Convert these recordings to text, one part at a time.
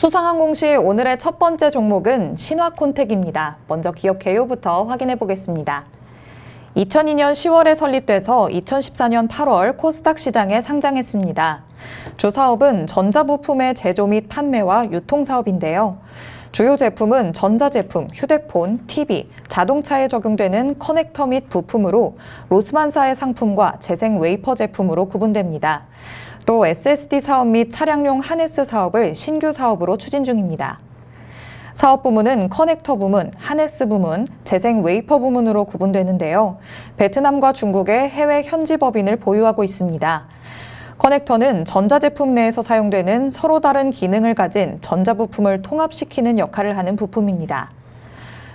수상항공시 오늘의 첫 번째 종목은 신화콘텍입니다. 먼저 기업 개요부터 확인해 보겠습니다. 2002년 10월에 설립돼서 2014년 8월 코스닥 시장에 상장했습니다. 주 사업은 전자부품의 제조 및 판매와 유통 사업인데요. 주요 제품은 전자제품, 휴대폰, TV, 자동차에 적용되는 커넥터 및 부품으로 로스만사의 상품과 재생 웨이퍼 제품으로 구분됩니다. 또 SSD 사업 및 차량용 하네스 사업을 신규 사업으로 추진 중입니다. 사업 부문은 커넥터 부문, 하네스 부문, 재생 웨이퍼 부문으로 구분되는데요. 베트남과 중국의 해외 현지 법인을 보유하고 있습니다. 커넥터는 전자제품 내에서 사용되는 서로 다른 기능을 가진 전자부품을 통합시키는 역할을 하는 부품입니다.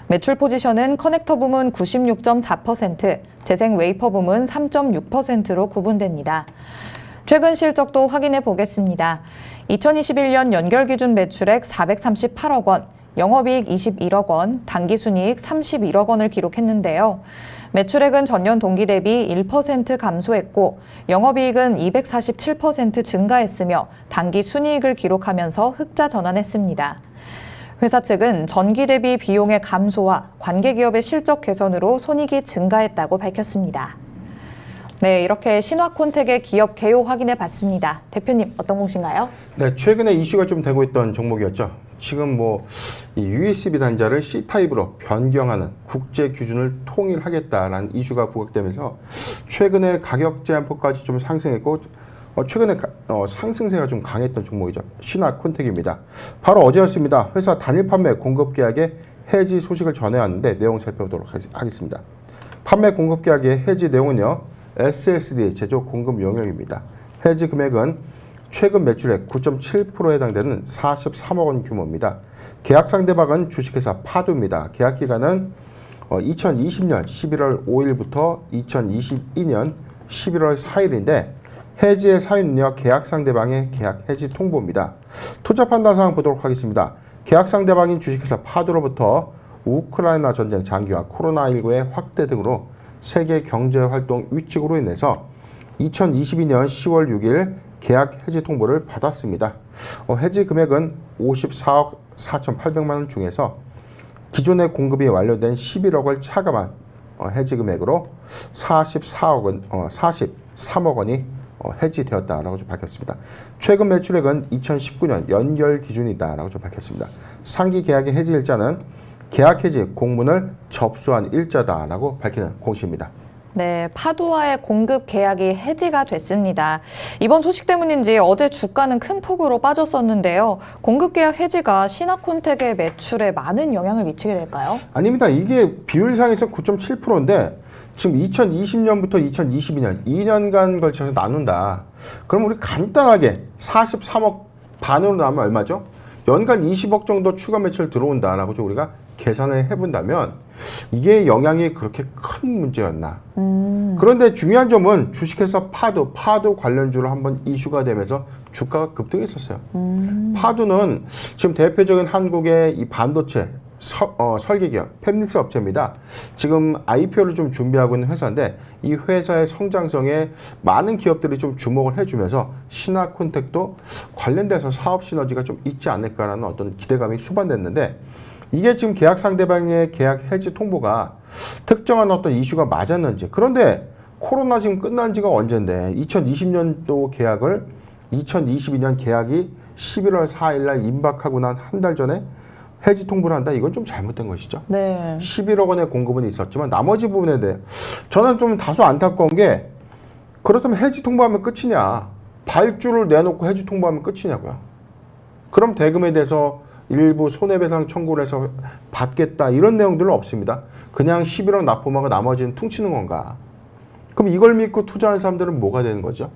매출 포지션은 커넥터 부문 96.4%, 재생 웨이퍼 부문 3.6%로 구분됩니다. 최근 실적도 확인해 보겠습니다. 2021년 연결 기준 매출액 438억 원, 영업이익 21억 원, 당기순이익 31억 원을 기록했는데요. 매출액은 전년 동기 대비 1% 감소했고 영업이익은 247% 증가했으며 당기순이익을 기록하면서 흑자 전환했습니다. 회사 측은 전기 대비 비용의 감소와 관계기업의 실적 개선으로 손익이 증가했다고 밝혔습니다. 네, 이렇게 신화콘텍의 기업 개요 확인해 봤습니다. 대표님, 어떤 곳인가요? 네, 최근에 이슈가 좀 되고 있던 종목이었죠. 지금 이 USB 단자를 C타입으로 변경하는 국제 기준을 통일하겠다라는 이슈가 부각되면서 최근에 가격 제한폭까지 좀 상승했고 최근에 상승세가 좀 강했던 종목이죠. 신화콘텍입니다. 바로 어제였습니다. 회사 단일 판매 공급 계약의 해지 소식을 전해왔는데 내용 살펴보도록 하겠습니다. 판매 공급 계약의 해지 내용은요. SSD 제조 공급 용역입니다. 해지 금액은 최근 매출액 9.7%에 해당되는 43억 원 규모입니다. 계약 상대방은 주식회사 파두입니다. 계약 기간은 2020년 11월 5일부터 2022년 11월 4일인데 해지의 사유는요. 계약 상대방의 계약 해지 통보입니다. 투자 판단 사항 보도록 하겠습니다. 계약 상대방인 주식회사 파두로부터 우크라이나 전쟁 장기화, 코로나19의 확대 등으로 세계 경제활동 위축으로 인해서 2022년 10월 6일 계약 해지 통보를 받았습니다. 해지 금액은 54억 4,800만 원 중에서 기존의 공급이 완료된 11억을 차감한 해지 금액으로 43억 원이 해지되었다라고 좀 밝혔습니다. 최근 매출액은 2019년 연결 기준이다라고 좀 밝혔습니다. 상기 계약의 해지 일자는 계약 해지 공문을 접수한 일자다라고 밝히는 공시입니다. 네, 파두와의 공급 계약이 해지가 됐습니다. 이번 소식 때문인지 어제 주가는 큰 폭으로 빠졌었는데요. 공급 계약 해지가 신화콘텍의 매출에 많은 영향을 미치게 될까요? 아닙니다. 이게 비율상에서 9.7%인데 지금 2020년부터 2022년 2년간 걸쳐서 나눈다. 그럼 우리 간단하게 43억 반으로 나면 얼마죠? 연간 20억 정도 추가 매출 들어온다라고 우리가 계산을 해본다면 이게 영향이 그렇게 큰 문제였나. 그런데 중요한 점은 주식회사 파두 관련주로 한번 이슈가 되면서 주가가 급등했었어요. 파두는 지금 대표적인 한국의 이 반도체 설계기업 팹리스 업체입니다. 지금 IPO를 좀 준비하고 있는 회사인데 이 회사의 성장성에 많은 기업들이 좀 주목을 해주면서 신화콘텍도 관련돼서 사업 시너지가 좀 있지 않을까라는 어떤 기대감이 수반됐는데 이게 지금 계약 상대방의 계약 해지 통보가 특정한 어떤 이슈가 맞았는지. 그런데 코로나 지금 끝난 지가 언젠데 2020년도 계약을 2022년 계약이 11월 4일 날 임박하고 난 한 달 전에 해지 통보를 한다. 이건 좀 잘못된 것이죠. 네. 11억 원의 공급은 있었지만 나머지 부분에 대해 저는 좀 다소 안타까운 게 그렇다면 해지 통보하면 끝이냐. 발주를 내놓고 해지 통보하면 끝이냐고요. 그럼 대금에 대해서 일부 손해배상 청구를 해서 받겠다 이런 내용들은 없습니다. 그냥 11억 납품하고 나머지는 퉁치는 건가? 그럼 이걸 믿고 투자하는 사람들은 뭐가 되는 거죠?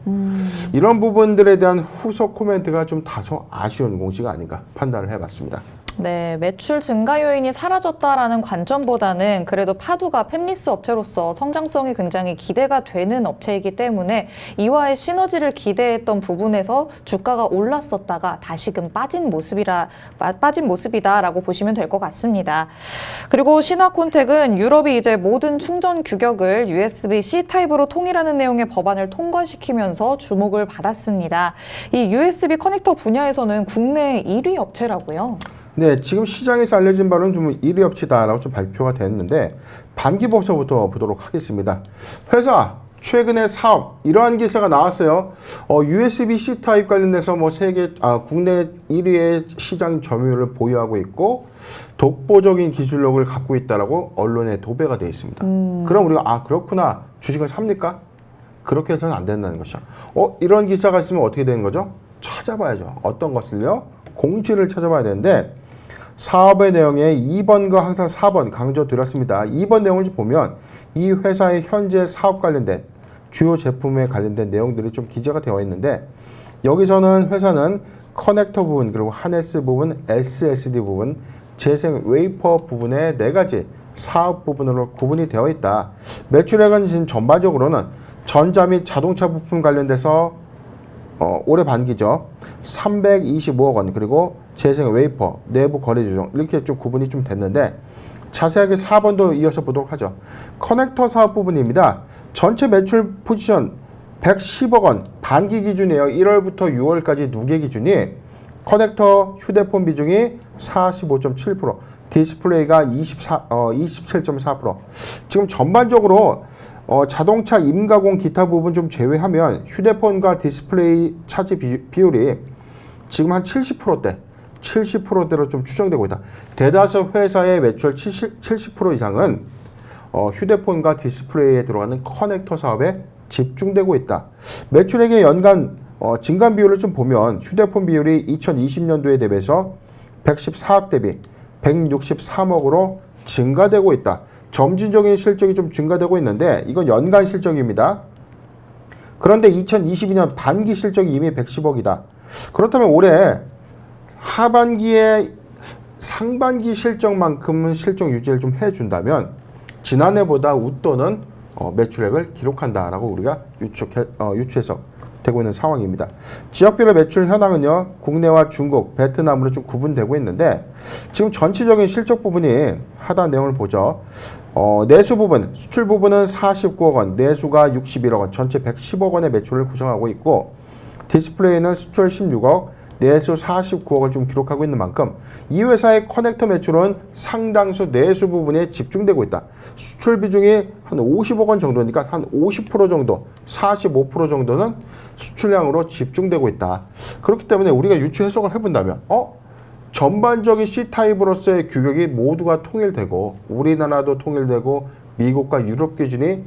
이런 부분들에 대한 후속 코멘트가 좀 다소 아쉬운 공시가 아닌가 판단을 해봤습니다. 네, 매출 증가 요인이 사라졌다라는 관점보다는 그래도 파두가 팹리스 업체로서 성장성이 굉장히 기대가 되는 업체이기 때문에 이와의 시너지를 기대했던 부분에서 주가가 올랐었다가 다시금 빠진 모습이다라고 보시면 될 것 같습니다. 그리고 신화콘텍은 유럽이 이제 모든 충전 규격을 USB-C 타입으로 통일하는 내용의 법안을 통과시키면서 주목을 받았습니다. 이 USB 커넥터 분야에서는 국내 1위 업체라고요. 네, 지금 시장에서 알려진 바로는 좀 1위 업체다라고 좀 발표가 됐는데 반기부서부터 보도록 하겠습니다. 회사 최근에 사업 이러한 기사가 나왔어요. USB-C 타입 관련해서 뭐 국내 1위의 시장 점유율을 보유하고 있고 독보적인 기술력을 갖고 있다라고 언론에 도배가 되어 있습니다. 그럼 우리가 그렇구나 주식을 삽니까? 그렇게 해서는 안 된다는 것이죠. 이런 기사가 있으면 어떻게 되는 거죠? 찾아봐야죠. 어떤 것을요? 공시를 찾아봐야 되는데 사업의 내용에 2번과 항상 4번 강조드렸습니다. 2번 내용을 보면 이 회사의 현재 사업 관련된 주요 제품에 관련된 내용들이 좀 기재가 되어 있는데 여기서는 회사는 커넥터 부분 그리고 하네스 부분, SSD 부분, 재생 웨이퍼 부분의 4가지 사업 부분으로 구분이 되어 있다. 매출액은 지금 전반적으로는 전자 및 자동차 부품 관련돼서 올해 반기죠. 325억 원 그리고 재생 웨이퍼, 내부 거래 조정 이렇게 좀 구분이 좀 됐는데 자세하게 4번도 이어서 보도록 하죠. 커넥터 사업 부분입니다. 전체 매출 포지션 110억 원 반기 기준이에요. 1월부터 6월까지 누계 기준이 커넥터 휴대폰 비중이 45.7%, 디스플레이가 27.4%. 지금 전반적으로 자동차 임가공 기타 부분 좀 제외하면 휴대폰과 디스플레이 차지 비율이 지금 한 70%대로 좀 추정되고 있다. 대다수 회사의 매출 70% 이상은 휴대폰과 디스플레이에 들어가는 커넥터 사업에 집중되고 있다. 매출액의 연간 증감 비율을 좀 보면 휴대폰 비율이 2020년도에 대비해서 114억 대비 163억으로 증가되고 있다. 점진적인 실적이 좀 증가되고 있는데 이건 연간 실적입니다. 그런데 2022년 반기 실적이 이미 110억이다. 그렇다면 올해 하반기에 상반기 실적만큼은 실적 유지를 좀 해준다면 지난해보다 웃도는 매출액을 기록한다라고 우리가 유추해서 되고 있는 상황입니다. 지역별의 매출 현황은요, 국내와 중국, 베트남으로 좀 구분되고 있는데 지금 전체적인 실적 부분이 하단 내용을 보죠. 내수 부분, 수출 부분은 49억 원, 내수가 61억 원, 전체 110억 원의 매출을 구성하고 있고 디스플레이는 수출 16억, 내수 49억을 좀 기록하고 있는 만큼 이 회사의 커넥터 매출은 상당수 내수 부분에 집중되고 있다. 수출 비중이 한 50억 원 정도니까 한 50% 정도, 45% 정도는 수출량으로 집중되고 있다. 그렇기 때문에 우리가 유추 해석을 해본다면 전반적인 C타입으로서의 규격이 모두가 통일되고 우리나라도 통일되고 미국과 유럽 기준이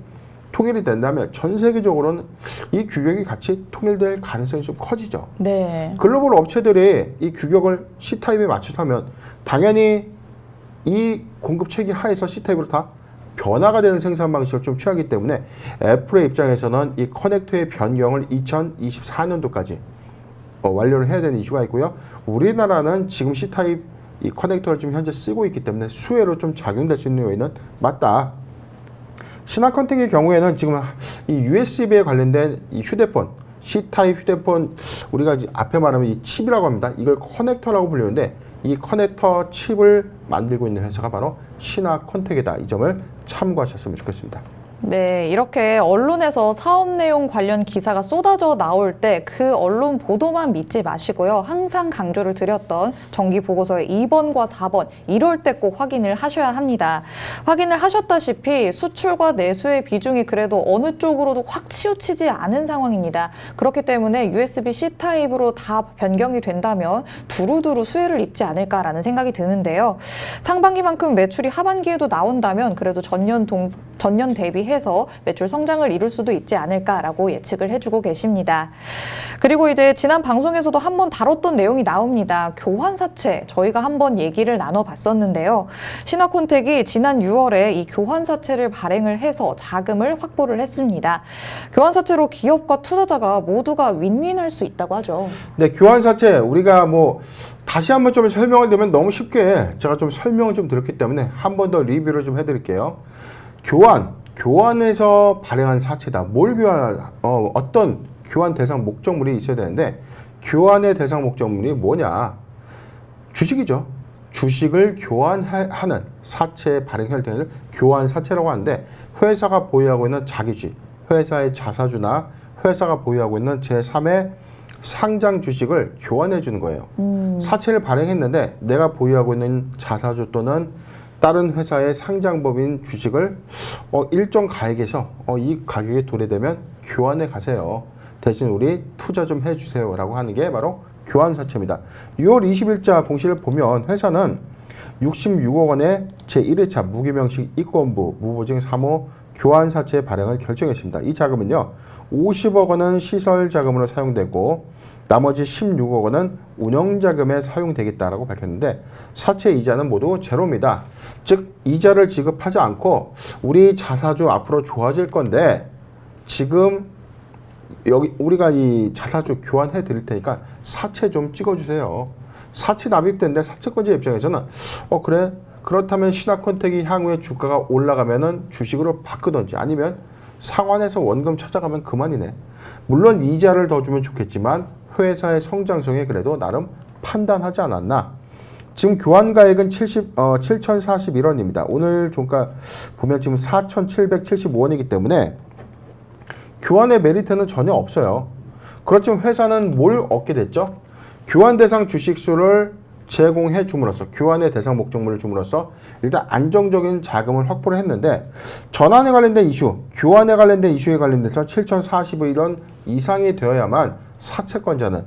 통일이 된다면 전 세계적으로는 이 규격이 같이 통일될 가능성이 좀 커지죠. 네. 글로벌 업체들이 이 규격을 C타입에 맞춰서 하면 당연히 이 공급 체계 하에서 C타입으로 다 변화가 되는 생산 방식을 좀 취하기 때문에 애플의 입장에서는 이 커넥터의 변경을 2024년도까지 완료를 해야 되는 이슈가 있고요. 우리나라는 지금 C타입 이 커넥터를 좀 현재 쓰고 있기 때문에 수혜로 좀 작용될 수 있는 요인은 맞다. 신화컨텍의 경우에는 지금 이 USB에 관련된 이 휴대폰, C타입 휴대폰, 우리가 앞에 말하면 이 칩이라고 합니다. 이걸 커넥터라고 불리는데 이 커넥터 칩을 만들고 있는 회사가 바로 신화컨텍이다. 이 점을 참고하셨으면 좋겠습니다. 네, 이렇게 언론에서 사업 내용 관련 기사가 쏟아져 나올 때 그 언론 보도만 믿지 마시고요. 항상 강조를 드렸던 정기 보고서의 2번과 4번 이럴 때 꼭 확인을 하셔야 합니다. 확인을 하셨다시피 수출과 내수의 비중이 그래도 어느 쪽으로도 확 치우치지 않은 상황입니다. 그렇기 때문에 USB-C 타입으로 다 변경이 된다면 두루두루 수혜를 입지 않을까라는 생각이 드는데요. 상반기만큼 매출이 하반기에도 나온다면 그래도 전년 대비해서 매출 성장을 이룰 수도 있지 않을까라고 예측을 해주고 계십니다. 그리고 이제 지난 방송에서도 한번 다뤘던 내용이 나옵니다. 교환사채 저희가 한번 얘기를 나눠봤었는데요. 신화콘텍이 지난 6월에 이 교환사채를 발행을 해서 자금을 확보를 했습니다. 교환사채로 기업과 투자자가 모두가 윈윈할 수 있다고 하죠. 네, 교환사채 우리가 뭐 다시 한번 좀 설명을 드리면 너무 쉽게 제가 좀 설명을 좀 드렸기 때문에 한 번 더 리뷰를 좀 해드릴게요. 교환에서 발행한 사채다. 뭘 어떤 교환 대상 목적물이 있어야 되는데 교환의 대상 목적물이 뭐냐? 주식이죠. 주식을 교환하는 사채 발행 혈태를 교환 사채라고 하는데 회사가 보유하고 있는 자기주식, 회사의 자사주나 회사가 보유하고 있는 제3의 상장 주식을 교환해 주는 거예요. 사채를 발행했는데 내가 보유하고 있는 자사주 또는 다른 회사의 상장법인 주식을 일정 가액에서 이 가격에 도래되면 교환해 가세요. 대신 우리 투자 좀 해주세요 라고 하는 게 바로 교환사채입니다. 6월 20일자 공시를 보면 회사는 66억 원의 제1회차 무기명식 이권부 무보증 사모 교환사채 발행을 결정했습니다. 이 자금은요 50억 원은 시설자금으로 사용되고 나머지 16억 원은 운영자금에 사용되겠다라고 밝혔는데 사채 이자는 모두 제로입니다. 즉 이자를 지급하지 않고 우리 자사주 앞으로 좋아질 건데 지금 여기 우리가 이 자사주 교환해 드릴 테니까 사채 좀 찍어주세요. 사채 납입된데 사채권자 입장에서는 그래 그렇다면 신화콘텍이 향후에 주가가 올라가면은 주식으로 바꾸든지 아니면 상환해서 원금 찾아가면 그만이네. 물론 이자를 더 주면 좋겠지만 회사의 성장성에 그래도 나름 판단하지 않았나. 지금 교환가액은 7,041원입니다. 오늘 종가 보면 지금 4,775원이기 때문에 교환의 메리트는 전혀 없어요. 그렇지만 회사는 뭘 얻게 됐죠? 교환 대상 주식수를 제공해 줌으로써 교환의 대상 목적물을 줌으로써 일단 안정적인 자금을 확보를 했는데 전환에 관련된 이슈, 교환에 관련된 이슈에 관련돼서 7,041원 이상이 되어야만 사채권자는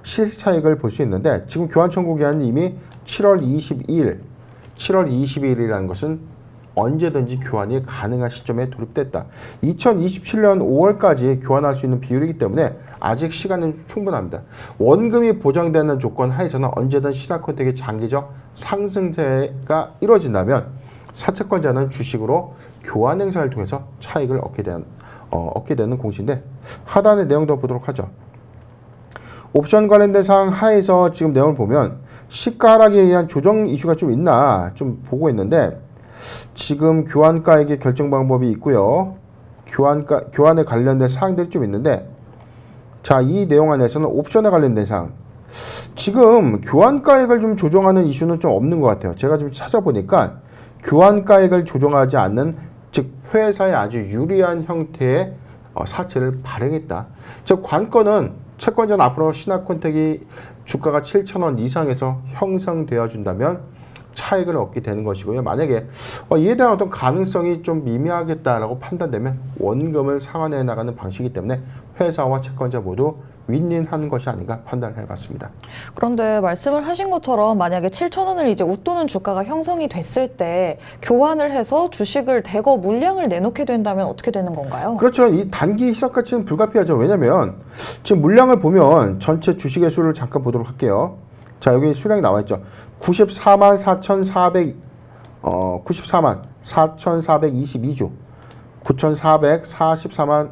실차익을 볼 수 있는데 지금 교환 청구 기한이 이미 7월 22일이라는 것은 언제든지 교환이 가능한 시점에 돌입됐다. 2027년 5월까지 교환할 수 있는 비율이기 때문에 아직 시간은 충분합니다. 원금이 보장되는 조건 하에서는 언제든 신화콘텍의 장기적 상승세가 이뤄진다면 사채권자는 주식으로 교환 행사를 통해서 차익을 얻게 되는 공시인데 하단의 내용도 보도록 하죠. 옵션 관련된 사항 하에서 지금 내용을 보면 시가 하락에 의한 조정 이슈가 좀 있나 좀 보고 있는데 지금 교환가액의 결정 방법이 있고요. 교환에 관련된 사항들이 좀 있는데 자, 이 내용 안에서는 옵션에 관련된 사항 지금 교환가액을 좀 조정하는 이슈는 좀 없는 것 같아요. 제가 좀 찾아보니까 교환가액을 조정하지 않는 즉 회사에 아주 유리한 형태의 사채를 발행했다. 즉 관건은 채권자는 앞으로 신화콘텍이 주가가 7,000원 이상에서 형성되어 준다면 차익을 얻게 되는 것이고요. 만약에 이에 대한 어떤 가능성이 좀 미미하겠다라고 판단되면 원금을 상환해 나가는 방식이기 때문에 회사와 채권자 모두 윈윈하는 것이 아닌가 판단을 해봤습니다. 그런데 말씀을 하신 것처럼 만약에 7,000원을 이제 웃도는 주가가 형성이 됐을 때 교환을 해서 주식을 대거 물량을 내놓게 된다면 어떻게 되는 건가요? 그렇죠. 이 단기 희석 가치는 불가피하죠. 왜냐하면 지금 물량을 보면 전체 주식의 수를 잠깐 보도록 할게요. 자, 여기 수량이 나와 있죠. 94만 4,422주 9,444만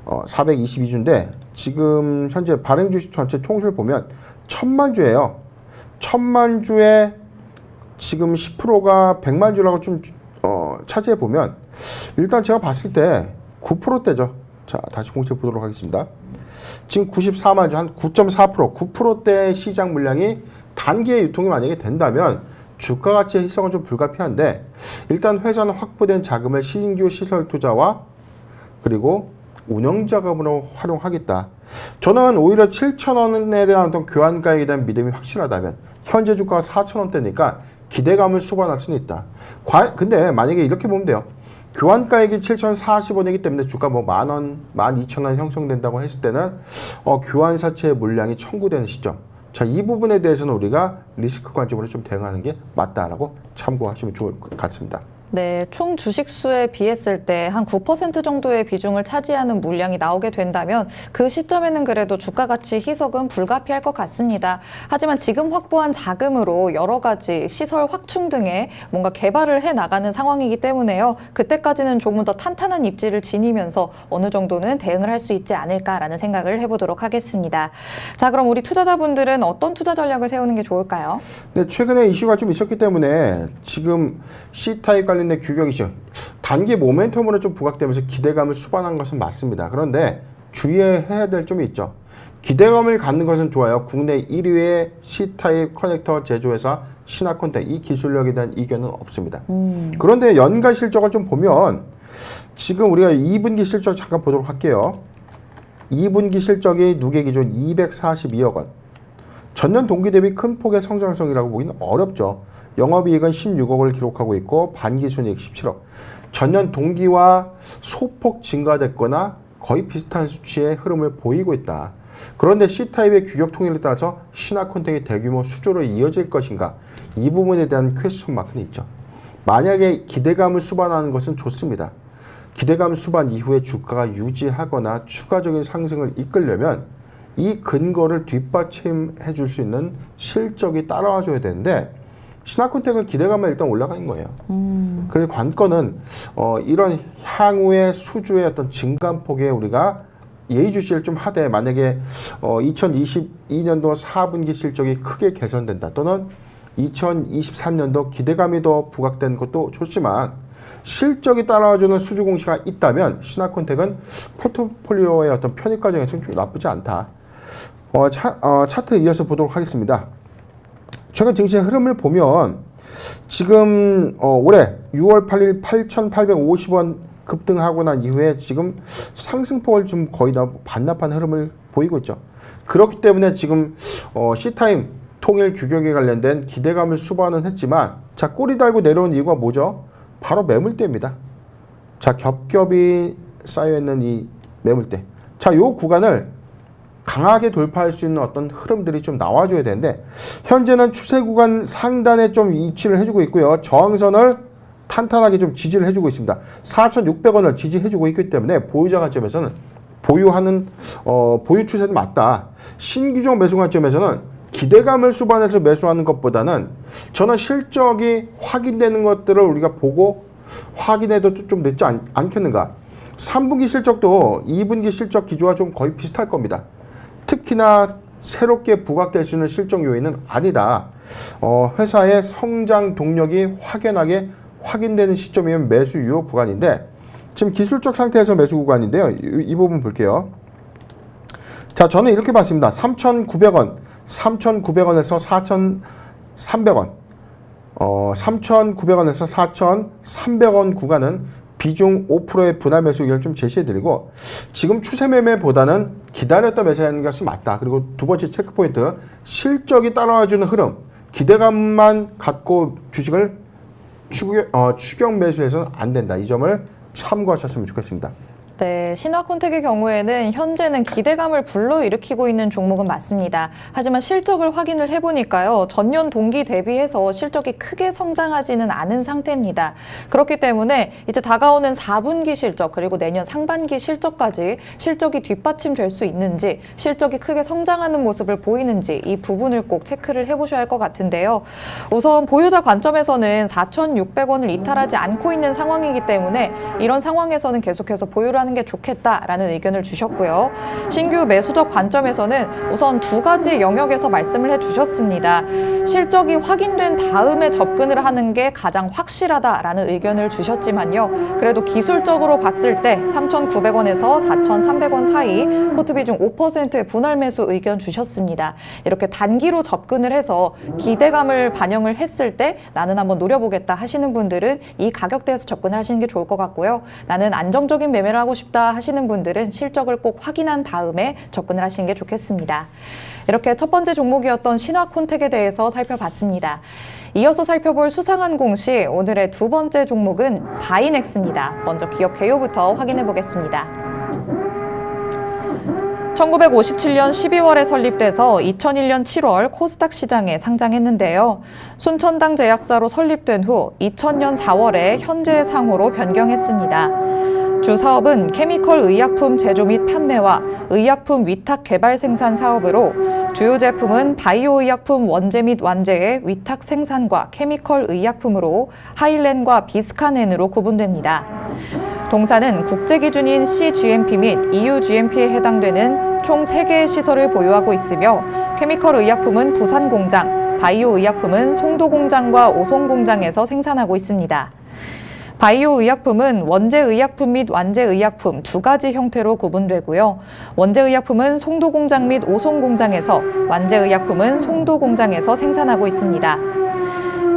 422주인데 지금 현재 발행 주식 전체 총수를 보면 1,000만 주예요. 1,000만 주에 지금 10%가 100만 주라고 좀 차지해 보면 일단 제가 봤을 때 9%대죠. 자, 다시 공시해 보도록 하겠습니다. 지금 94만 주 한 9.4%, 9%대 시장 물량이 단기의 유통이 만약에 된다면 주가 가치의 희석은 좀 불가피한데 일단 회사는 확보된 자금을 신규 시설 투자와 그리고 운영 자금으로 활용하겠다. 저는 오히려 7,000원에 대한 어떤 교환가액에 대한 믿음이 확실하다면 현재 주가가 4,000원대니까 기대감을 수반할 수는 있다. 근데 만약에 이렇게 보면 돼요. 교환가액이 7,040원이기 때문에 주가 뭐 만원, 12,000원 형성된다고 했을 때는 교환사채의 물량이 청구되는 시점. 자, 이 부분에 대해서는 우리가 리스크 관점으로 좀 대응하는 게 맞다라고 참고하시면 좋을 것 같습니다. 네, 총 주식수에 비했을 때 한 9% 정도의 비중을 차지하는 물량이 나오게 된다면 그 시점에는 그래도 주가 가치 희석은 불가피할 것 같습니다. 하지만 지금 확보한 자금으로 여러 가지 시설 확충 등의 뭔가 개발을 해 나가는 상황이기 때문에요. 그때까지는 조금 더 탄탄한 입지를 지니면서 어느 정도는 대응을 할 수 있지 않을까라는 생각을 해보도록 하겠습니다. 자, 그럼 우리 투자자분들은 어떤 투자 전략을 세우는 게 좋을까요? 있을까요? 네, 최근에 이슈가 좀 있었기 때문에 지금 C타입 관련된 규격 이슈, 단기 모멘텀으로 좀 부각되면서 기대감을 수반한 것은 맞습니다. 그런데 주의해야 될 점이 있죠. 기대감을 갖는 것은 좋아요. 국내 1위의 C타입 커넥터 제조회사 신화콘텍, 이 기술력에 대한 이견은 없습니다. 그런데 연간 실적을 좀 보면 지금 우리가 2분기 실적 잠깐 보도록 할게요. 2분기 실적이 누계 기준 242억 원. 전년 동기 대비 큰 폭의 성장성이라고 보기는 어렵죠. 영업이익은 16억을 기록하고 있고 반기순이익 17억. 전년 동기와 소폭 증가됐거나 거의 비슷한 수치의 흐름을 보이고 있다. 그런데 C타입의 규격 통일에 따라서 신화콘텍이 대규모 수주로 이어질 것인가? 이 부분에 대한 퀘스천 마크는 있죠. 만약에 기대감을 수반하는 것은 좋습니다. 기대감 수반 이후에 주가가 유지하거나 추가적인 상승을 이끌려면 이 근거를 뒷받침해 줄 수 있는 실적이 따라와 줘야 되는데 신화콘텍은 기대감만 일단 올라가는 거예요. 그래서 관건은 이런 향후의 수주의 어떤 증감폭에 우리가 예의주시를 좀 하되 만약에 2022년도 4분기 실적이 크게 개선된다 또는 2023년도 기대감이 더 부각된 것도 좋지만 실적이 따라와주는 수주 공시가 있다면 신화콘텍은 포트폴리오의 어떤 편입 과정에서는 좀 나쁘지 않다. 차트 이어서 보도록 하겠습니다. 최근 증시의 흐름을 보면 지금 올해 6월 8일 8,850원 급등하고 난 이후에 지금 상승폭을 좀 거의 다 반납한 흐름을 보이고 있죠. 그렇기 때문에 지금 C타임 통일 규격에 관련된 기대감을 수반은 했지만 자 꼬리 달고 내려온 이유가 뭐죠? 바로 매물대입니다. 자 겹겹이 쌓여있는 이 매물대. 자 요 구간을 강하게 돌파할 수 있는 어떤 흐름들이 좀 나와줘야 되는데 현재는 추세 구간 상단에 좀 위치를 해주고 있고요. 저항선을 탄탄하게 좀 지지를 해주고 있습니다. 4,600원을 지지해주고 있기 때문에 보유자 관점에서는 보유하는 보유 추세는 맞다. 신규종 매수 관점에서는 기대감을 수반해서 매수하는 것보다는 저는 실적이 확인되는 것들을 우리가 보고 확인해도 좀 늦지 않겠는가. 3분기 실적도 2분기 실적 기조와 좀 거의 비슷할 겁니다. 특히나 새롭게 부각될 수 있는 실적 요인은 아니다. 회사의 성장 동력이 확연하게 확인되는 시점이면 매수 유효 구간인데 지금 기술적 상태에서 매수 구간인데요. 이 부분 볼게요. 자, 저는 이렇게 봤습니다. 3,900원, 3,900원에서 4,300원, 3,900원에서 4,300원 구간은 비중 5%의 분할 매수 의견을 좀 제시해드리고 지금 추세 매매보다는 기다렸다 매수하는 것이 맞다. 그리고 두 번째 체크포인트, 실적이 따라와주는 흐름, 기대감만 갖고 주식을 추격 매수해서는 안 된다. 이 점을 참고하셨으면 좋겠습니다. 네, 신화콘텍의 경우에는 현재는 기대감을 불러일으키고 있는 종목은 맞습니다. 하지만 실적을 확인을 해보니까요. 전년 동기 대비해서 실적이 크게 성장하지는 않은 상태입니다. 그렇기 때문에 이제 다가오는 4분기 실적 그리고 내년 상반기 실적까지 실적이 뒷받침될 수 있는지 실적이 크게 성장하는 모습을 보이는지 이 부분을 꼭 체크를 해보셔야 할 것 같은데요. 우선 보유자 관점에서는 4,600원을 이탈하지 않고 있는 상황이기 때문에 이런 상황에서는 계속해서 보유를 하는 게 좋겠다라는 의견을 주셨고요. 신규 매수적 관점에서는 우선 두 가지 영역에서 말씀을 해주셨습니다. 실적이 확인된 다음에 접근을 하는 게 가장 확실하다라는 의견을 주셨지만요. 그래도 기술적으로 봤을 때 3,900원에서 4,300원 사이 포트 비중 5%의 분할 매수 의견 주셨습니다. 이렇게 단기로 접근을 해서 기대감을 반영을 했을 때 나는 한번 노려보겠다 하시는 분들은 이 가격대에서 접근을 하시는 게 좋을 것 같고요. 나는 안정적인 매매를 하고 싶다 하시는 분들은 실적을 꼭 확인한 다음에 접근을 하시는 게 좋겠습니다. 이렇게 첫 번째 종목이었던 신화콘텍에 대해서 살펴봤습니다. 이어서 살펴볼 수상한 공시 오늘의 두 번째 종목은 바이넥스입니다. 먼저 기업 개요부터 확인해 보겠습니다. 1957년 12월에 설립돼서 2001년 7월 코스닥 시장에 상장했는데요. 순천당 제약사로 설립된 후 2000년 4월에 현재의 상호로 변경했습니다. 주 사업은 케미컬 의약품 제조 및 판매와 의약품 위탁 개발 생산 사업으로 주요 제품은 바이오 의약품 원재 및 완제의 위탁 생산과 케미컬 의약품으로 하일렌과 비스카넨으로 구분됩니다. 동사는 국제 기준인 CGMP 및 EU GMP에 해당되는 총 3개의 시설을 보유하고 있으며 케미컬 의약품은 부산 공장, 바이오 의약품은 송도 공장과 오송 공장에서 생산하고 있습니다. 바이오 의약품은 원재 의약품 및 완제 의약품 두 가지 형태로 구분되고요. 원재 의약품은 송도 공장 및 오송 공장에서, 완제 의약품은 송도 공장에서 생산하고 있습니다.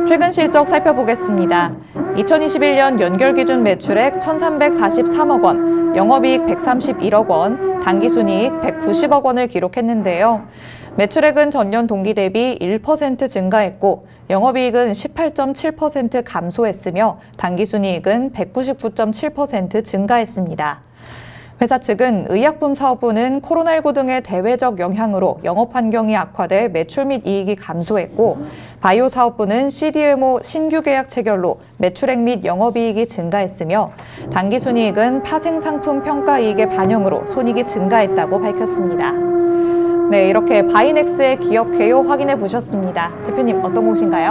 최근 실적 살펴보겠습니다. 2021년 연결 기준 매출액 1,343억 원, 영업이익 131억 원, 당기순이익 190억 원을 기록했는데요. 매출액은 전년 동기 대비 1% 증가했고 영업이익은 18.7% 감소했으며 당기순이익은 199.7% 증가했습니다. 회사 측은 의약품 사업부는 코로나19 등의 대외적 영향으로 영업 환경이 악화돼 매출 및 이익이 감소했고 바이오 사업부는 CDMO 신규 계약 체결로 매출액 및 영업이익이 증가했으며 당기순이익은 파생상품 평가이익의 반영으로 손익이 증가했다고 밝혔습니다. 네, 이렇게 바이넥스의 기업 개요 확인해 보셨습니다. 대표님 어떤 곳인가요?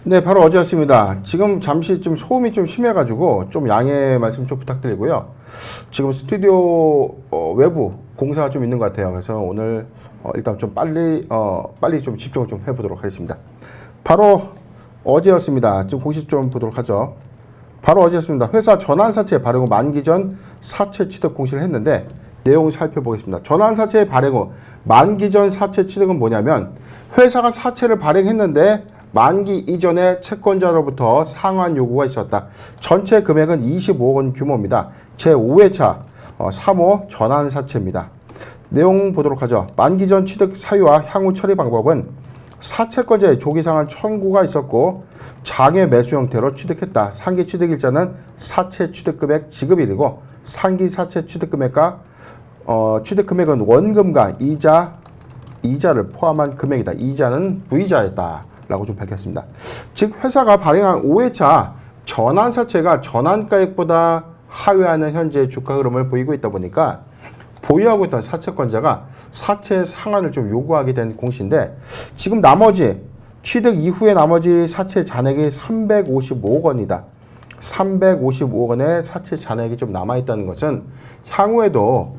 네, 바로 어제였습니다. 지금 잠시 좀 소음이 좀 심해가지고 좀 양해 말씀 좀 부탁드리고요. 지금 스튜디오 외부 공사가 좀 있는 것 같아요. 그래서 오늘 일단 좀 빨리 좀 집중을 좀 해보도록 하겠습니다. 바로 어제였습니다. 지금 공식 좀 보도록 하죠. 바로 어제였습니다. 회사 전환사채 발행 후 만기 전 사채 취득 공시를 했는데 내용을 살펴보겠습니다. 전환사채 발행 후 만기 전 사채 취득은 뭐냐면 회사가 사채를 발행했는데 만기 이전에 채권자로부터 상환 요구가 있었다. 전체 금액은 25억 원 규모입니다. 제5회차 3호 전환사채입니다. 내용 보도록 하죠. 만기 전 취득 사유와 향후 처리 방법은 사채권자의 조기상환 청구가 있었고 장외 매수 형태로 취득했다. 상기 취득일자는 사채 취득금액 지급일이고 상기 사채 취득금액과 취득금액은 원금과 이자를 포함한 금액이다. 이자는 무이자였다. 라고 좀 밝혔습니다. 즉 회사가 발행한 5회차 전환사채가 전환가액보다 하회하는 현재 주가 흐름을 보이고 있다 보니까 보유하고 있던 사채권자가 사채 상환을 좀 요구하게 된 공시인데 지금 나머지 취득 이후에 나머지 사채 잔액이 355억 원이다. 355억 원의 사채 잔액이 좀 남아있다는 것은 향후에도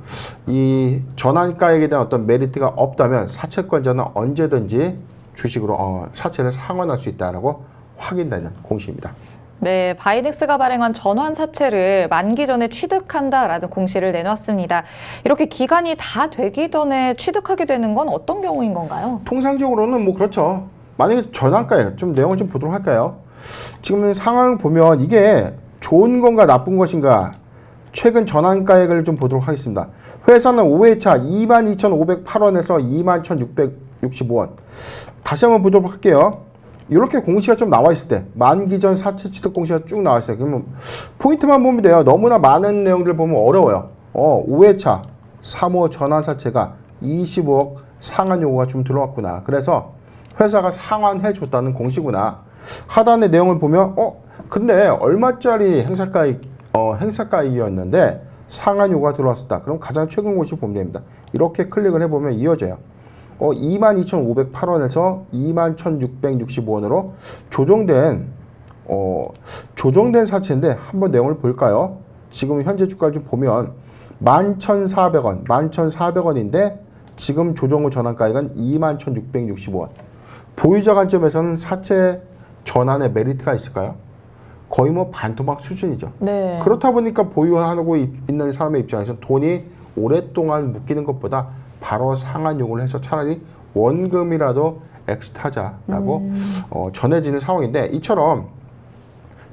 이 전환가액에 대한 어떤 메리트가 없다면 사채권자는 언제든지 주식으로 사채를 상환할 수 있다라고 확인되는 공시입니다. 네, 바이넥스가 발행한 전환사채를 만기 전에 취득한다라는 공시를 내놨습니다. 이렇게 기간이 다 되기 전에 취득하게 되는 건 어떤 경우인 건가요? 통상적으로는 뭐 그렇죠. 만약에 전환가액 좀 내용을 좀 보도록 할까요? 지금 상황을 보면 이게 좋은 건가 나쁜 것인가 최근 전환가액을 좀 보도록 하겠습니다. 회사는 5회차 22,508원에서 21,665원. 다시 한번 보도록 할게요. 이렇게 공시가 좀 나와 있을 때 만기 전 사채 취득 공시가 쭉 나와 있어요. 그러면 포인트만 보면 돼요. 너무나 많은 내용들을 보면 어려워요. 5회차 3호 전환사채가 25억 상환 요구가 좀 들어왔구나. 그래서 회사가 상환해 줬다는 공시구나. 하단의 내용을 보면 근데 얼마짜리 행사가액이었는데 상환 요구가 들어왔었다. 그럼 가장 최근 공시 보면 됩니다. 이렇게 클릭을 해보면 이어져요. 22,508원에서 21,665원으로 조정된 사채인데 한번 내용을 볼까요? 지금 현재 주가를 좀 보면 11,400원인데 지금 조정 후 전환가액은 21,665원. 보유자 관점에서는 사채 전환의 메리트가 있을까요? 거의 뭐 반토막 수준이죠. 네. 그렇다 보니까 보유하고 있는 사람의 입장에서 돈이 오랫동안 묶이는 것보다 바로 상환 요구를 해서 차라리 원금이라도 엑스타자라고 전해지는 상황인데 이처럼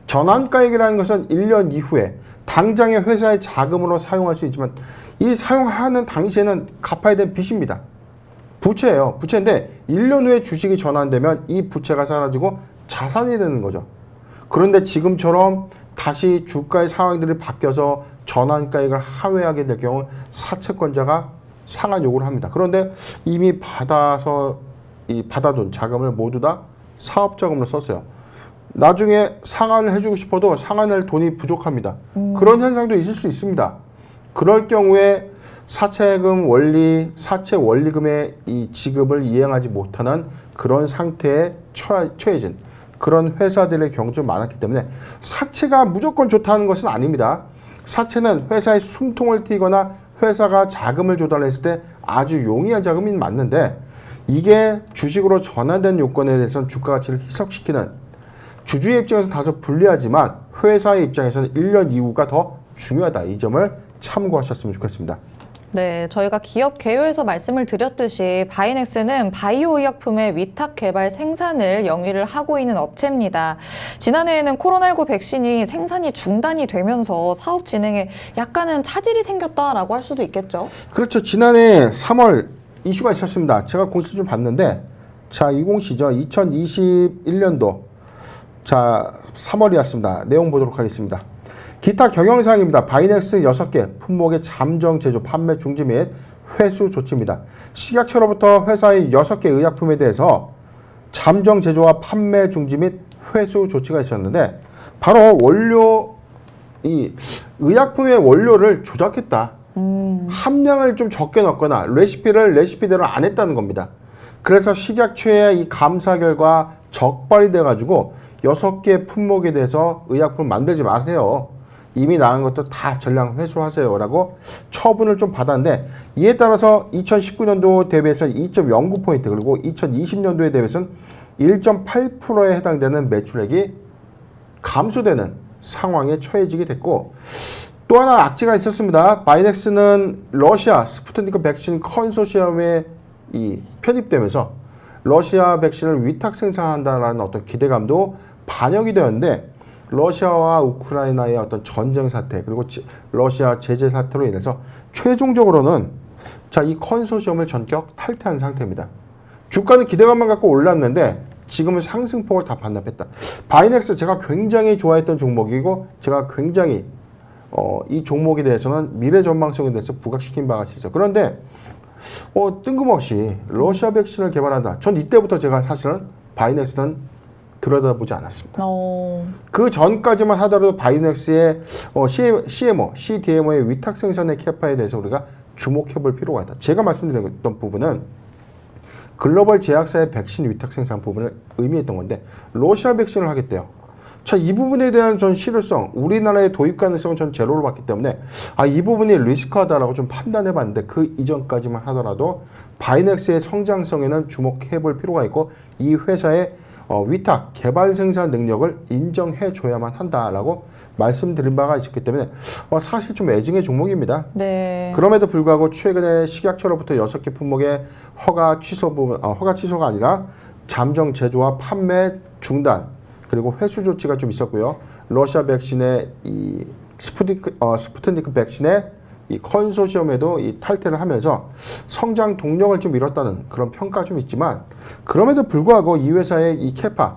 전환가액이라는 것은 1년 이후에 당장의 회사의 자금으로 사용할 수 있지만 이 사용하는 당시에는 갚아야 될 빚입니다. 부채예요. 부채인데 1년 후에 주식이 전환되면 이 부채가 사라지고 자산이 되는 거죠. 그런데 지금처럼 다시 주가의 상황들이 바뀌어서 전환가액을 하회하게 될 경우 사채권자가 상환 요구를 합니다. 그런데 이미 받아둔 자금을 모두 다 사업자금으로 썼어요. 나중에 상환을 해주고 싶어도 상환할 돈이 부족합니다. 그런 현상도 있을 수 있습니다. 그럴 경우에 사채 원리금의 이 지급을 이행하지 못하는 그런 상태에 처해진 그런 회사들의 경우가 좀 많았기 때문에 사채가 무조건 좋다는 것은 아닙니다. 사채는 회사의 숨통을 틔거나 회사가 자금을 조달했을 때 아주 용이한 자금이 맞는데 이게 주식으로 전환된 요건에 대해서는 주가 가치를 희석시키는, 주주의 입장에서는 다소 불리하지만 회사의 입장에서는 1년 이후가 더 중요하다. 이 점을 참고하셨으면 좋겠습니다. 네, 저희가 기업 개요에서 말씀을 드렸듯이 바이넥스는 바이오 의약품의 위탁 개발 생산을 영위를 하고 있는 업체입니다. 지난해에는 코로나19 백신이 생산이 중단이 되면서 사업 진행에 약간은 차질이 생겼다라고 할 수도 있겠죠. 그렇죠. 지난해 3월 이슈가 있었습니다. 제가 공시를 좀 봤는데, 자, 이 공시죠. 2021년도 자 3월이었습니다. 내용 보도록 하겠습니다. 기타 경영사항입니다. 바이넥스 6개 품목의 잠정 제조, 판매 중지 및 회수 조치입니다. 식약처로부터 회사의 6개 의약품에 대해서 잠정 제조와 판매 중지 및 회수 조치가 있었는데, 바로 이 의약품의 원료를 조작했다. 함량을 좀 적게 넣거나 레시피를 레시피대로 안 했다는 겁니다. 그래서 식약처의 이 감사 결과 적발이 돼가지고 6개 품목에 대해서 의약품 만들지 마세요. 이미 나간 것도 다 전량 회수하세요. 라고 처분을 좀 받았는데, 이에 따라서 2019년도 대비해서 2.09포인트, 그리고 2020년도에 대비해서는 1.8%에 해당되는 매출액이 감소되는 상황에 처해지게 됐고, 또 하나 악재가 있었습니다. 바이넥스는 러시아 스푸트니크 백신 컨소시엄에 편입되면서 러시아 백신을 위탁 생산한다는 어떤 기대감도 반영이 되었는데, 러시아와 우크라이나의 어떤 전쟁 사태, 그리고 러시아 제재 사태로 인해서 최종적으로는 이 컨소시엄을 전격 탈퇴한 상태입니다. 주가는 기대감만 갖고 올랐는데 지금은 상승폭을 다 반납했다. 바이넥스 제가 굉장히 좋아했던 종목이고, 제가 굉장히 이 종목에 대해서는 미래 전망성에 대해서 부각시킨 바가 있어요. 그런데 뜬금없이 러시아 백신을 개발한다. 전 이때부터 제가 사실은 바이넥스는 들여다보지 않았습니다. 그 전까지만 하더라도 바이넥스의 CDMO의 위탁 생산의 캐파에 대해서 우리가 주목해 볼 필요가 있다. 제가 말씀드렸던 부분은 글로벌 제약사의 백신 위탁 생산 부분을 의미했던 건데, 러시아 백신을 하겠대요. 자, 이 부분에 대한 전 실효성, 우리나라의 도입 가능성은 전 제로로 봤기 때문에 이 부분이 리스크하다라고 좀 판단해 봤는데, 그 이전까지만 하더라도 바이넥스의 성장성에는 주목해 볼 필요가 있고, 이 회사의 위탁, 개발 생산 능력을 인정해 줘야만 한다라고 말씀드린 바가 있었기 때문에 사실 좀 애증의 종목입니다. 네. 그럼에도 불구하고 최근에 식약처로부터 6개 품목의 허가 취소가 아니라 잠정 제조와 판매 중단, 그리고 회수 조치가 좀 있었고요. 러시아 백신의 이 스푸트니크 백신의 이 컨소시엄에도 이 탈퇴를 하면서 성장 동력을 좀 잃었다는 그런 평가 좀 있지만, 그럼에도 불구하고 이 회사의 이 캐파,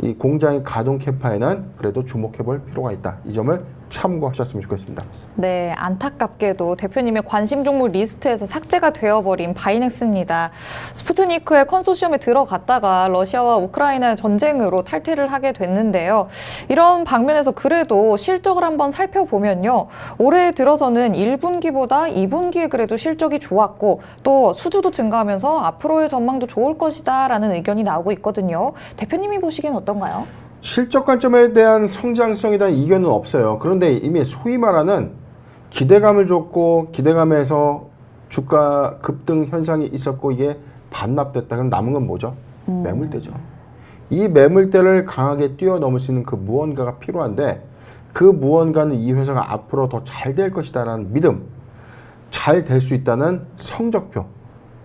이 공장의 가동 캐파에는 그래도 주목해 볼 필요가 있다. 이 점을 참고하셨으면 좋겠습니다. 네, 안타깝게도 대표님의 관심 종목 리스트에서 삭제가 되어버린 바이넥스입니다. 스푸트니크의 컨소시엄에 들어갔다가 러시아와 우크라이나의 전쟁으로 탈퇴를 하게 됐는데요. 이런 방면에서 그래도 실적을 한번 살펴보면요. 올해 들어서는 1분기보다 2분기에 그래도 실적이 좋았고, 또 수주도 증가하면서 앞으로의 전망도 좋을 것이다 라는 의견이 나오고 있거든요. 대표님이 보시기엔 어떤가요? 실적 관점에 대한 성장성에 대한 이견은 없어요. 그런데 이미 소위 말하는 기대감을 줬고, 기대감에서 주가 급등 현상이 있었고, 이게 반납됐다. 그럼 남은 건 뭐죠? 매물대죠. 이 매물대를 강하게 뛰어넘을 수 있는 그 무언가가 필요한데, 그 무언가는 이 회사가 앞으로 더 잘 될 것이다라는 믿음, 잘 될 수 있다는 성적표,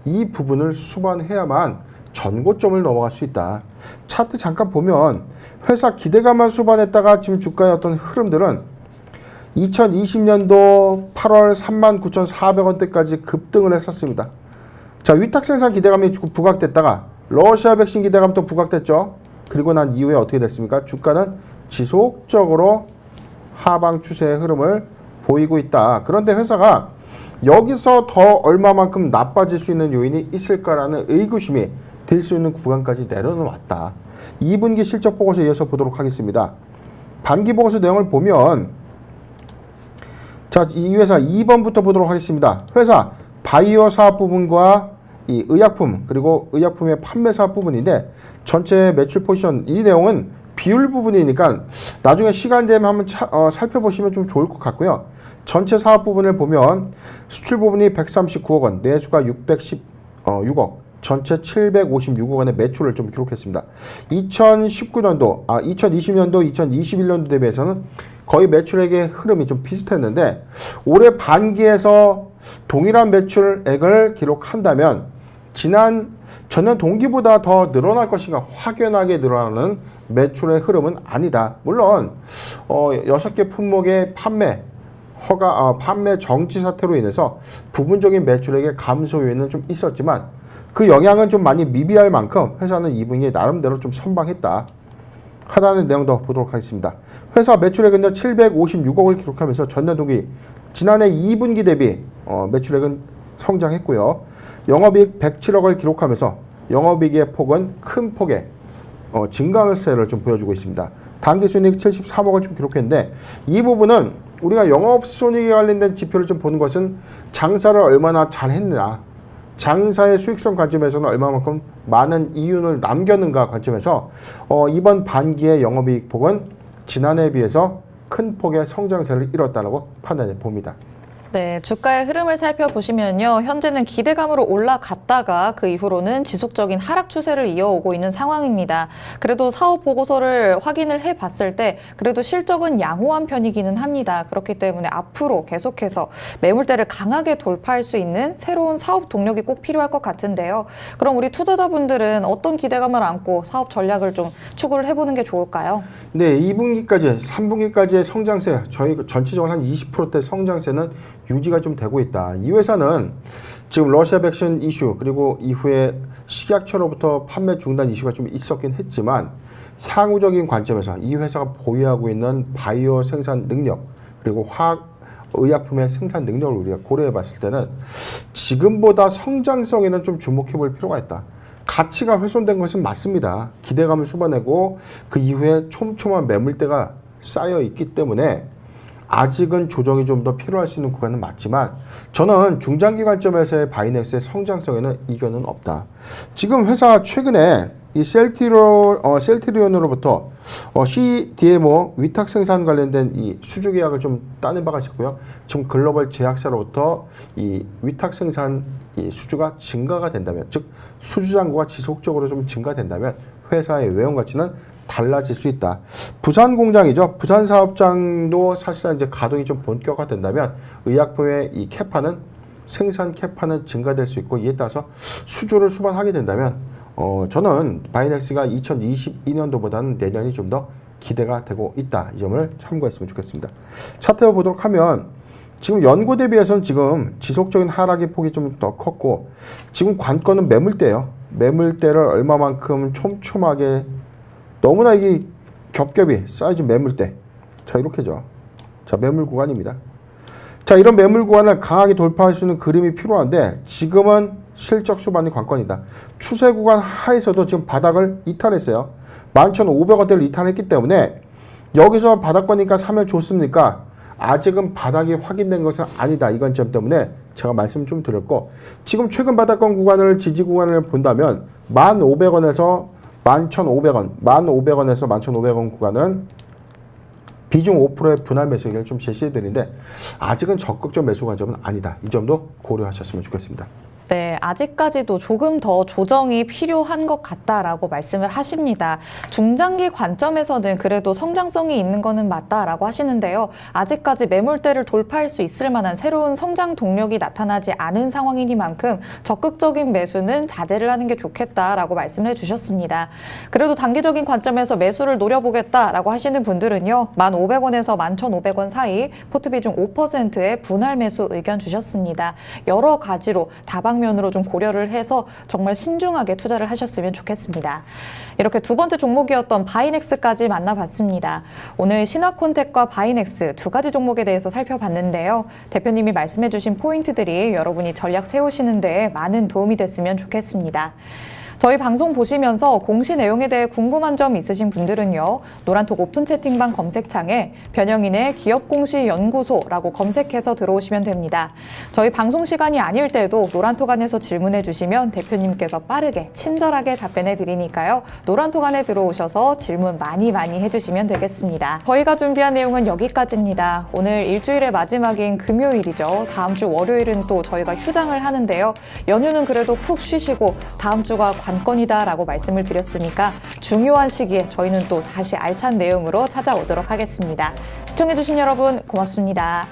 이 부분을 수반해야만 전고점을 넘어갈 수 있다. 차트 잠깐 보면 회사 기대감만 수반했다가 지금 주가의 어떤 흐름들은 2020년도 8월 39,400원대까지 급등을 했었습니다. 자, 위탁 생산 기대감이 부각됐다가 러시아 백신 기대감 또 부각됐죠. 그리고 난 이후에 어떻게 됐습니까? 주가는 지속적으로 하방 추세의 흐름을 보이고 있다. 그런데 회사가 여기서 더 얼마만큼 나빠질 수 있는 요인이 있을까라는 의구심이 들 수 있는 구간까지 내려놓았다. 2분기 실적 보고서 이어서 보도록 하겠습니다. 반기 보고서 내용을 보면, 자, 이 회사 2번부터 보도록 하겠습니다. 회사 바이오 사업 부분과 이 의약품, 그리고 의약품의 판매 사업 부분인데, 전체 매출 포지션, 이 내용은 비율 부분이니까 나중에 시간 되면 한번 살펴보시면 좀 좋을 것 같고요. 전체 사업 부분을 보면 수출 부분이 139억 원, 내수가 616억, 전체 756억 원의 매출을 좀 기록했습니다. 2020년도, 2021년도 대비해서는 거의 매출액의 흐름이 좀 비슷했는데 올해 반기에서 동일한 매출액을 기록한다면 전년 동기보다 더 늘어날 것인가, 확연하게 늘어나는 매출의 흐름은 아니다. 물론 6개 품목의 판매 정지 사태로 인해서 부분적인 매출액의 감소 요인은 좀 있었지만 그 영향은 좀 많이 미비할 만큼 회사는 2분기에 나름대로 좀 선방했다 하다는 내용도 보도록 하겠습니다. 회사 매출액은 756억을 기록하면서 전년 동기 지난해 2분기 대비 매출액은 성장했고요. 영업이익 107억을 기록하면서 영업이익의 폭은 큰 폭의 증가세를 좀 보여주고 있습니다. 당기순이익 73억을 좀 기록했는데 이 부분은 우리가 영업손익에 관련된 지표를 좀 보는 것은 장사를 얼마나 잘했나, 장사의 수익성 관점에서는 얼마만큼 많은 이윤을 남겼는가 관점에서 이번 반기의 영업이익 폭은 지난해에 비해서 큰 폭의 성장세를 이뤘다고 판단해 봅니다. 네, 주가의 흐름을 살펴보시면요. 현재는 기대감으로 올라갔다가 그 이후로는 지속적인 하락 추세를 이어오고 있는 상황입니다. 그래도 사업 보고서를 확인을 해봤을 때 그래도 실적은 양호한 편이기는 합니다. 그렇기 때문에 앞으로 계속해서 매물대를 강하게 돌파할 수 있는 새로운 사업 동력이 꼭 필요할 것 같은데요. 그럼 우리 투자자분들은 어떤 기대감을 안고 사업 전략을 좀 추구를 해보는 게 좋을까요? 네, 2분기까지, 3분기까지의 성장세, 저희 전체적으로 한 20%대 성장세는 유지가 좀 되고 있다. 이 회사는 지금 러시아 백신 이슈 그리고 이후에 식약처로부터 판매 중단 이슈가 좀 있었긴 했지만 향후적인 관점에서 이 회사가 보유하고 있는 바이오 생산 능력 그리고 화학 의약품의 생산 능력을 우리가 고려해 봤을 때는 지금보다 성장성에는 좀 주목해 볼 필요가 있다. 가치가 훼손된 것은 맞습니다. 기대감을 쏟아내고 그 이후에 촘촘한 매물대가 쌓여 있기 때문에 아직은 조정이 좀 더 필요할 수 있는 구간은 맞지만 저는 중장기 관점에서의 바이넥스의 성장성에는 이견은 없다. 지금 회사 최근에 이 셀트리온으로부터 CDMO 위탁 생산 관련된 이 수주 계약을 좀 따낸 바가 있고요. 지금 글로벌 제약사로부터 이 위탁 생산 이 수주가 증가가 된다면, 즉 수주 잔고가 지속적으로 좀 증가된다면 회사의 외형 가치는 달라질 수 있다. 부산 공장이죠. 부산 사업장도 사실상 이제 가동이 좀 본격화 된다면 의약품의 이 캐파는 생산 캐파는 증가될 수 있고 이에 따라서 수주를 수반하게 된다면 저는 바이넥스가 2022년도보다는 내년이 좀 더 기대가 되고 있다. 이 점을 참고했으면 좋겠습니다. 차트 보도록 하면 지금 연고 대비해서는 지금 지속적인 하락의 폭이 좀 더 컸고 지금 관건은 매물대예요. 매물대를 얼마만큼 촘촘하게 너무나 이게 겹겹이 쌓여진 매물대. 자, 이렇게죠. 자, 매물 구간입니다. 자, 이런 매물 구간을 강하게 돌파할 수 있는 그림이 필요한데 지금은 실적 수반이 관건이다. 추세 구간 하에서도 지금 바닥을 이탈했어요. 11,500원대를 이탈했기 때문에 여기서 바닥권이니까 사면 좋습니까? 아직은 바닥이 확인된 것은 아니다. 이 관점 때문에 제가 말씀 좀 드렸고 지금 최근 바닥권 구간을 지지 구간을 본다면 1,500원에서 11,500원, 1,500원에서 11,500원 구간은 비중 5%의 분할 매수 의견을 좀 제시해 드리는데 아직은 적극적 매수 관점은 아니다. 이 점도 고려하셨으면 좋겠습니다. 네, 아직까지도 조금 더 조정이 필요한 것 같다라고 말씀을 하십니다. 중장기 관점에서는 그래도 성장성이 있는 거는 맞다라고 하시는데요. 아직까지 매물대를 돌파할 수 있을 만한 새로운 성장 동력이 나타나지 않은 상황이니만큼 적극적인 매수는 자제를 하는 게 좋겠다라고 말씀을 해주셨습니다. 그래도 단기적인 관점에서 매수를 노려보겠다라고 하시는 분들은요. 1,500원에서 11,500원 사이 포트 비중 5%의 분할 매수 의견 주셨습니다. 여러 가지로 다방면으로 좀 고려를 해서 정말 신중하게 투자를 하셨으면 좋겠습니다. 이렇게 두 번째 종목이었던 바이넥스까지 만나봤습니다. 오늘 신화콘텍과 바이넥스 두 가지 종목에 대해서 살펴봤는데요. 대표님이 말씀해주신 포인트들이 여러분이 전략 세우시는 데 많은 도움이 됐으면 좋겠습니다. 저희 방송 보시면서 공시 내용에 대해 궁금한 점 있으신 분들은요, 노란톡 오픈 채팅방 검색창에 변영인의 기업공시연구소라고 검색해서 들어오시면 됩니다. 저희 방송 시간이 아닐 때도 노란톡 안에서 질문해 주시면 대표님께서 빠르게 친절하게 답변해 드리니까요, 노란톡 안에 들어오셔서 질문 많이 해주시면 되겠습니다. 저희가 준비한 내용은 여기까지입니다. 오늘 일주일의 마지막인 금요일이죠. 다음 주 월요일은 또 저희가 휴장을 하는데요. 연휴는 그래도 푹 쉬시고 다음 주가 관건이다라고 말씀을 드렸으니까 중요한 시기에 저희는 또 다시 알찬 내용으로 찾아오도록 하겠습니다. 시청해주신 여러분 고맙습니다.